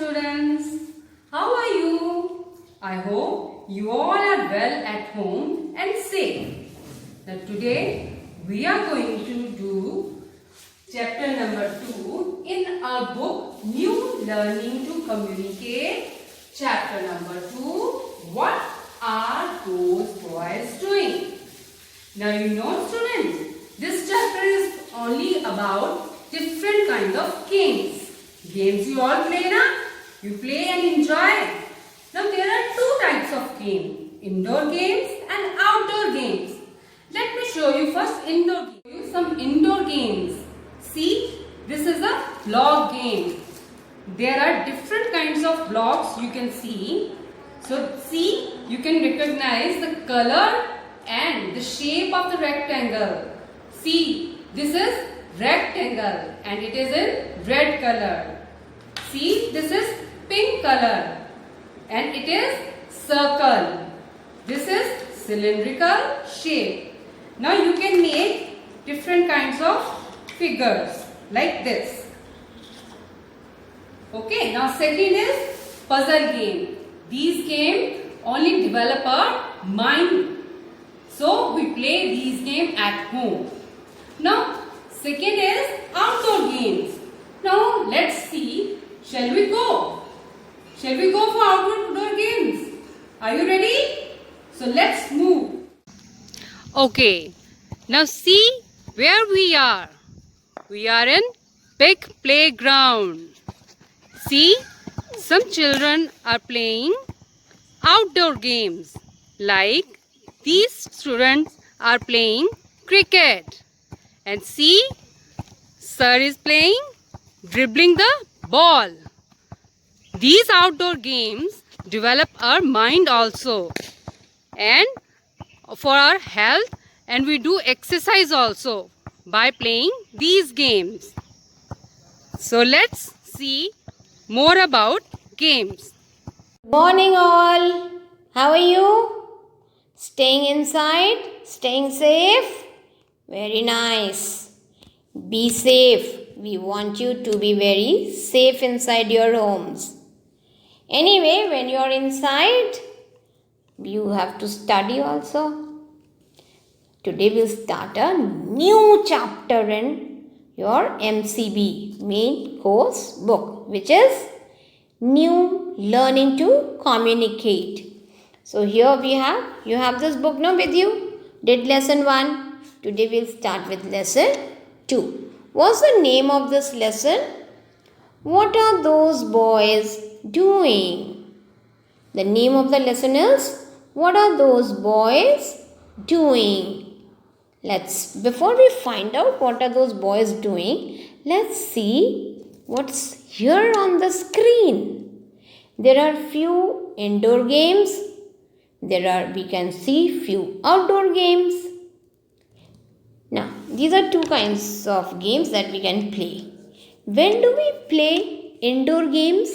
students. How are you? I hope you all are well at home and safe. Now today we are going to do chapter number 2 in our book New Learning to Communicate. Chapter number 2, What are those boys doing? Now you know students, this chapter is only about different kinds of games. Games you all play na? You play and enjoy. Now there are two types of games, indoor games and outdoor games. Let me show you first indoor games. Some indoor games. See, this is a block game. There are different kinds of blocks you can see. So see, you can recognize the color and the shape of the rectangle. See, this is rectangle and it is in red color. See, this is pink color and it is circle. This is cylindrical shape. Now you can make different kinds of figures like this. Okay, now second is puzzle game. These games only develop our mind. So we play these games at home. Now second is outdoor games. Now let's see, shall we go? Shall we go for outdoor games? Are you ready? So let's move. Okay, now see where we are. We are in big playground. See, some children are playing outdoor games like these students are playing cricket. And see, sir is playing dribbling the ball. These outdoor games develop our mind also and for our health, and we do exercise also by playing these games. So let's see more about games. Morning all. How are you? Staying inside? Staying safe? Very nice. Be safe. We want you to be very safe inside your homes. Anyway, when you are inside, you have to study also. Today we'll start a new chapter in your MCB, main course book, which is New Learning to Communicate. So here you have this book now with you. Did lesson 1. Today we'll start with lesson 2. What's the name of this lesson? What are those boys doing? The name of the lesson is What are those boys doing? Before we find out what are those boys doing, let's see what's here on the screen. There are few indoor games. We can see few outdoor games. Now, these are two kinds of games that we can play. When do we play indoor games?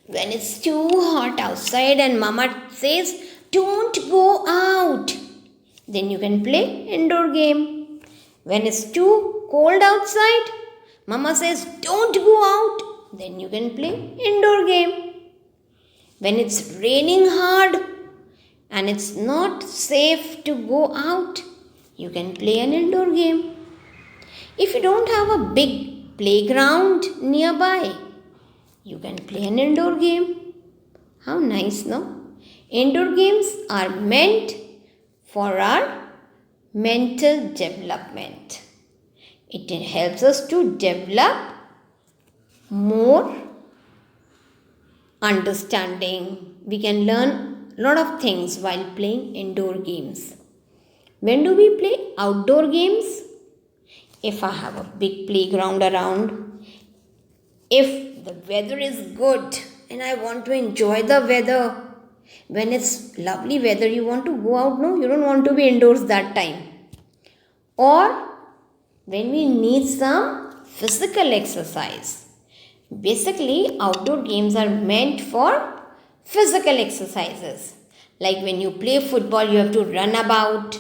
When it's too hot outside and mama says, don't go out. Then you can play indoor game. When it's too cold outside, mama says, don't go out. Then you can play indoor game. When it's raining hard and it's not safe to go out, you can play an indoor game. If you don't have a big playground nearby, you can play an indoor game. How nice, no? Indoor games are meant for our mental development. It helps us to develop more understanding. We can learn a lot of things while playing indoor games. When do we play outdoor games? If I have a big playground around, if the weather is good and I want to enjoy the weather, when it's lovely weather, you want to go out, no? You don't want to be indoors that time. Or when we need some physical exercise. Basically, outdoor games are meant for physical exercises. Like when you play football, you have to run about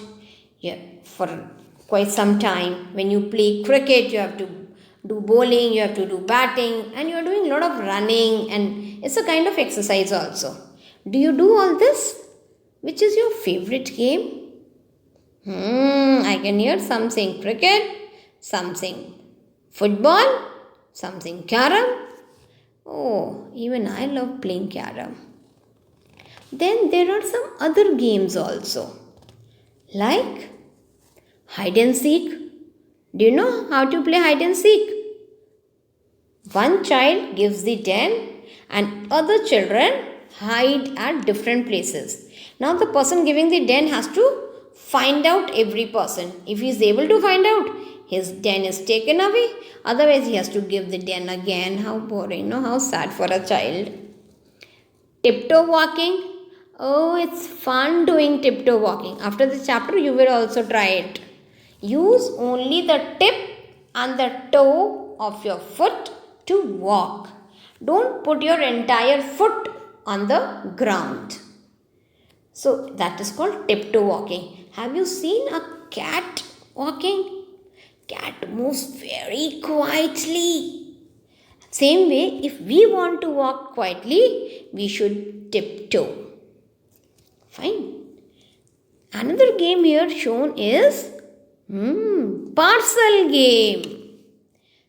for quite some time. When you play cricket, you have to do bowling, you have to do batting, and you are doing a lot of running, and it's a kind of exercise also. Do you do all this? Which is your favorite game? I can hear some saying cricket, some saying football, some saying carom. Oh, even I love playing carom. Then there are some other games also, like hide and seek. Do you know how to play hide and seek? One child gives the den and other children hide at different places. Now the person giving the den has to find out every person. If he is able to find out, his den is taken away. Otherwise, he has to give the den again. How boring, no? How sad for a child. Tiptoe walking. Oh, it's fun doing tiptoe walking. After this chapter, you will also try it. Use only the tip and the toe of your foot to walk. Don't put your entire foot on the ground. So that is called tiptoe walking. Have you seen a cat walking? Cat moves very quietly. Same way, if we want to walk quietly, we should tiptoe. Fine. Another game here shown is parcel game.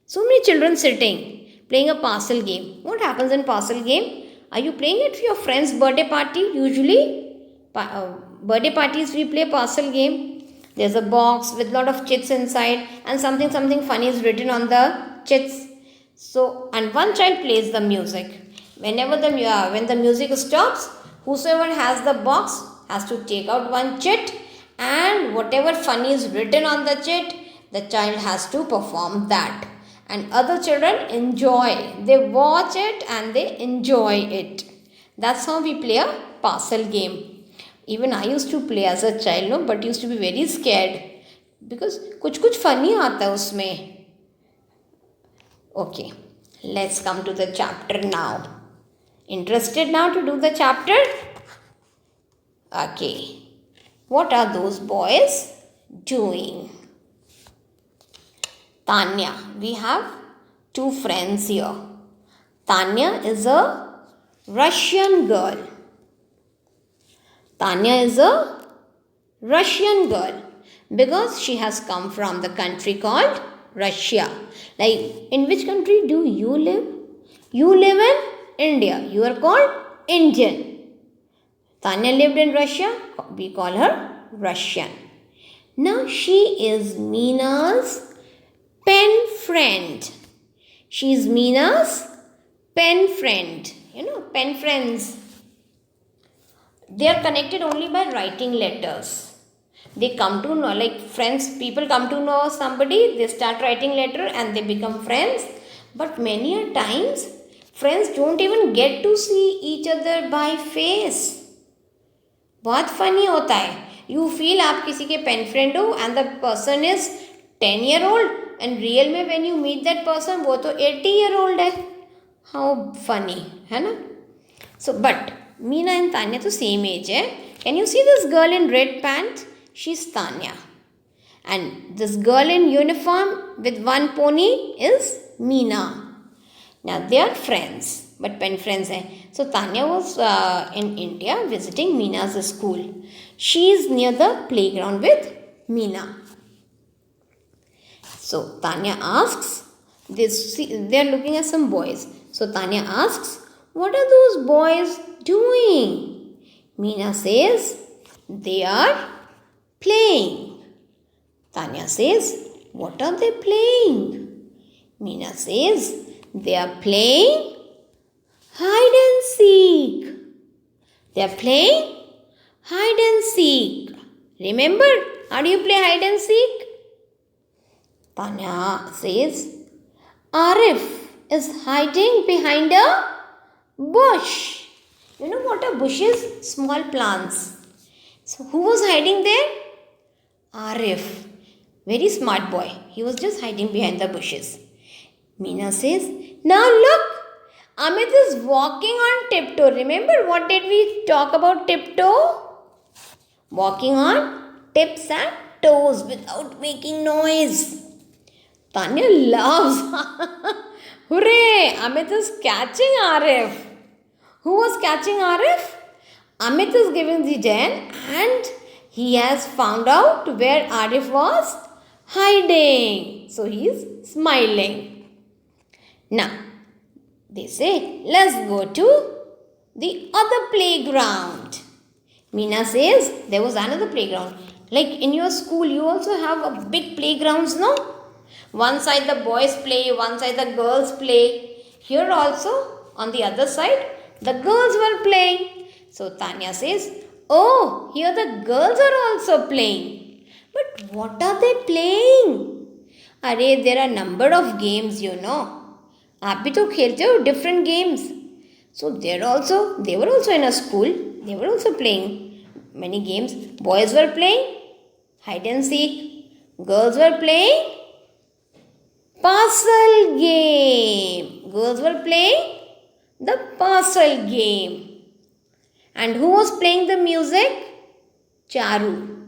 So many children sitting, playing a parcel game. What happens in parcel game? Are you playing it for your friend's birthday party? Usually, birthday parties we play parcel game. There's a box with lot of chits inside and something funny is written on the chits. So, and one child plays the music. When the music stops, whosoever has the box has to take out one chit, and whatever funny is written on the chit, the child has to perform that. And other children enjoy. They watch it and they enjoy it. That's how we play a parcel game. Even I used to play as a child, no, but used to be very scared because कुछ funny आता है उसमें. Okay, let's come to the chapter now. Interested now to do the chapter? Okay. What are those boys doing? Tanya. We have two friends here. Tanya is a Russian girl. Tanya is a Russian girl because she has come from the country called Russia. Like, in which country do you live? You live in India. You are called Indian. Tanya lived in Russia. We call her Russian. Now she is Mina's pen friend. She is Mina's pen friend. You know, pen friends. They are connected only by writing letters. They come to know, like friends, people come to know somebody, they start writing letter and they become friends. But many a times, friends don't even get to see each other by face. बहुत funny होता है. You feel आप किसी के pen friend हो and the person is 10-year-old and real में when you meet that person वो तो 80-year-old है. How funny, है ना? So, but Meena and Tanya तो same age है. Can you see this girl in red pants? She's Tanya. And this girl in uniform with one pony is Meena. Now they are friends, but pen friends hai. So Tanya was in India visiting Meena's school. She is near the playground with Meena. So Tanya asks, they are looking at some boys. So Tanya asks, what are those boys doing? Meena says, they are playing. Tanya says, what are they playing? Meena says, they are playing hide and seek. They are playing hide and seek. Remember, how do you play hide and seek? Tanya says, Arif is hiding behind a bush. You know what a bush is? Small plants. So who was hiding there? Arif. Very smart boy. He was just hiding behind the bushes. Meena says, now look, Amit is walking on tiptoe. Remember what did we talk about tiptoe? Walking on tips and toes without making noise. Tanya loves. Hooray! Amit is catching Arif. Who was catching Arif? Amit is giving the den and he has found out where Arif was hiding. So he is smiling. Now, they say, let's go to the other playground. Meena says, there was another playground. Like in your school, you also have a big playgrounds, no? One side the boys play, one side the girls play. Here also, on the other side, the girls were playing. So Tanya says, oh, here the girls are also playing. But what are they playing? Arey, there are number of games, you know. आप भी तो खेलते हो different games. So they were also in a school. They were also playing many games. Boys were playing hide and seek. Girls were playing parcel game. Girls were playing the parcel game. And who was playing the music? Charu.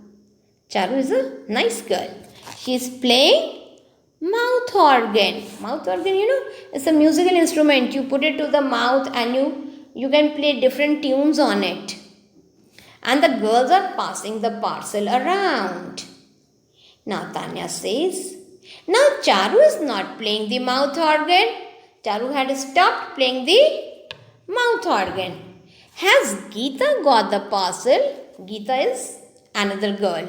Charu is a nice girl. She is playing mouth organ. Mouth organ, you know, it's a musical instrument. You put it to the mouth and you can play different tunes on it. And the girls are passing the parcel around. Now Tanya says, now Charu is not playing the mouth organ. Charu had stopped playing the mouth organ. Has Geeta got the parcel? Geeta is another girl.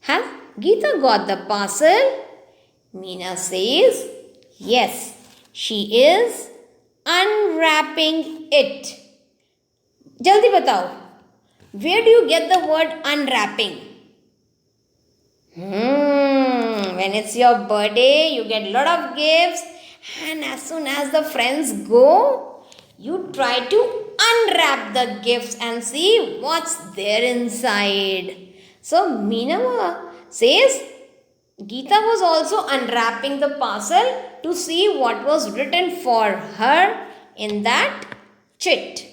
Has Geeta got the parcel? Meena says, yes, she is unwrapping it. Jaldi batao. Where do you get the word unwrapping? When it's your birthday, you get a lot of gifts, and as soon as the friends go, you try to unwrap the gifts and see what's there inside. So Meena says, Geeta was also unwrapping the parcel to see what was written for her in that chit.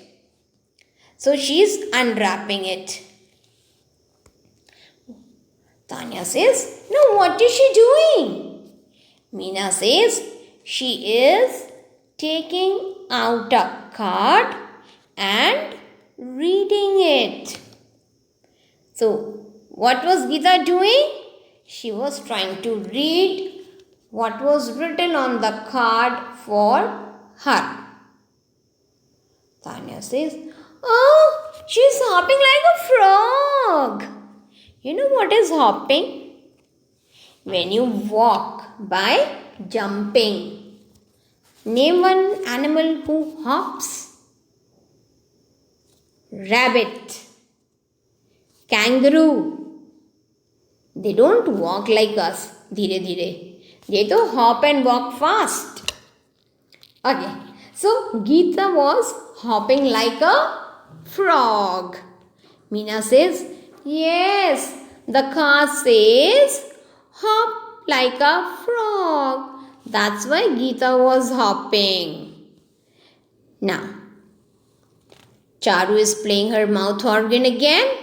So she's unwrapping it. Tanya says, no, what is she doing? Meena says, she is taking out a card and reading it. So, what was Geeta doing? She was trying to read what was written on the card for her. Tanya says, oh, she's hopping like a frog. You know what is hopping? When you walk by jumping. Name one animal who hops. Rabbit. Kangaroo. They don't walk like us, dhire dhire. They do hop and walk fast. Okay, so Geeta was hopping like a frog. Meena says, yes, the car says hop like a frog. That's why Geeta was hopping. Now, Charu is playing her mouth organ again.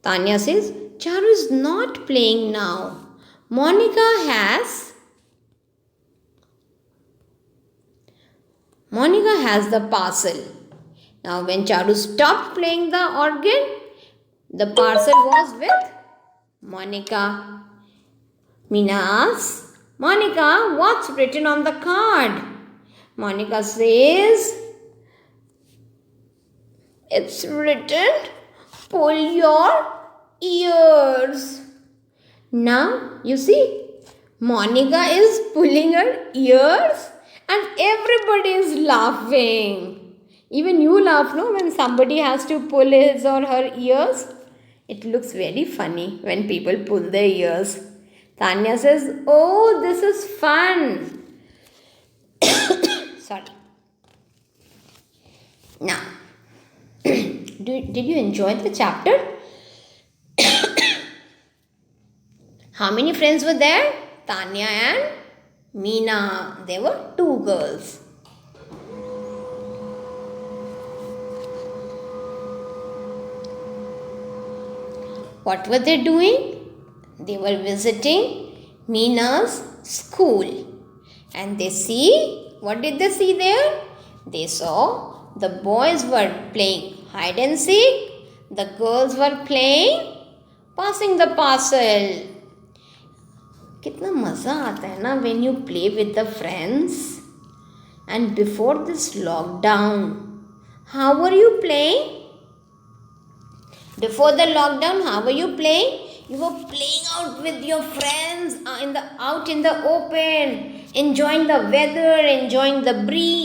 Tanya says, Charu is not playing now. Monica has the parcel. Now when Charu stopped playing the organ, the parcel was with Monica. Meena asks, Monica, what's written on the card? Monica says, it's written, pull your ears. Now, you see, Monica is pulling her ears and everybody is laughing. Even you laugh, no, when somebody has to pull his or her ears. It looks very funny when people pull their ears. Tanya says, oh, this is fun. Sorry. Now, did you enjoy the chapter? How many friends were there? Tanya and Meena. There were two girls. What were they doing? They were visiting Meena's school. And they see, what did they see there? They saw the boys were playing hide and seek, the girls were playing passing the parcel. कितना मज़ा आता है ना when you play with the friends. And before this lockdown, how were you playing? Before the lockdown, how were you playing? You were playing out with your friends out in the open, enjoying the weather, enjoying the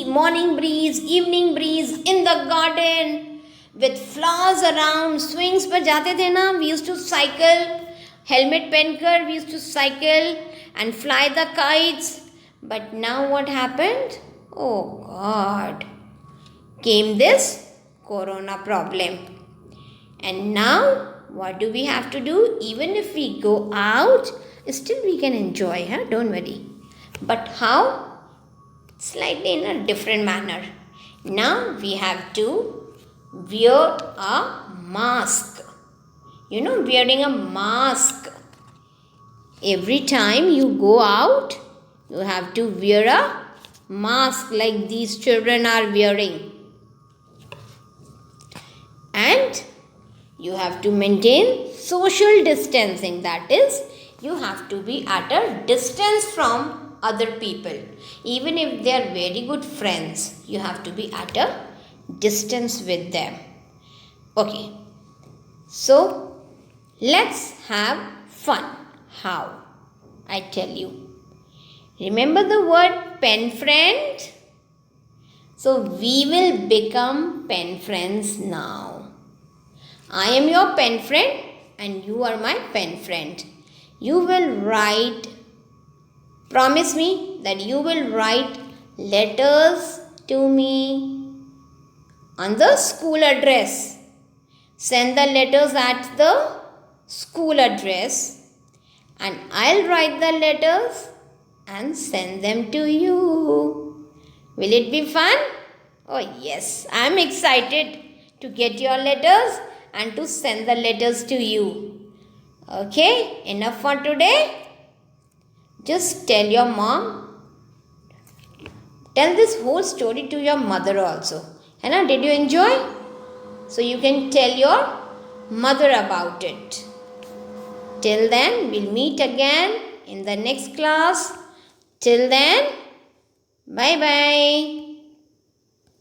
morning breeze, evening breeze in the garden, with flowers around. Swings पर जाते थे ना. We used to cycle, helmet पहनकर. We used to cycle and fly the kites. But now what happened? Oh God! Came this corona problem. And now, what do we have to do? Even if we go out, still we can enjoy, huh? Don't worry. But how? Slightly in a different manner. Now, we have to wear a mask. You know, wearing a mask. Every time you go out, you have to wear a mask like these children are wearing. And you have to maintain social distancing. That is, you have to be at a distance from other people. Even if they are very good friends, you have to be at a distance with them. Okay. So, let's have fun. How? I tell you. Remember the word pen friend? So, we will become pen friends now. I am your pen friend and you are my pen friend. You will write, promise me that you will write letters to me on the school address. Send the letters at the school address and I'll write the letters and send them to you. Will it be fun? Oh yes, I am excited to get your letters and to send the letters to you. Okay, enough for today. Just tell your mom. Tell this whole story to your mother also. Hannah, did you enjoy? So you can tell your mother about it. Till then, we'll meet again in the next class. Till then, bye-bye.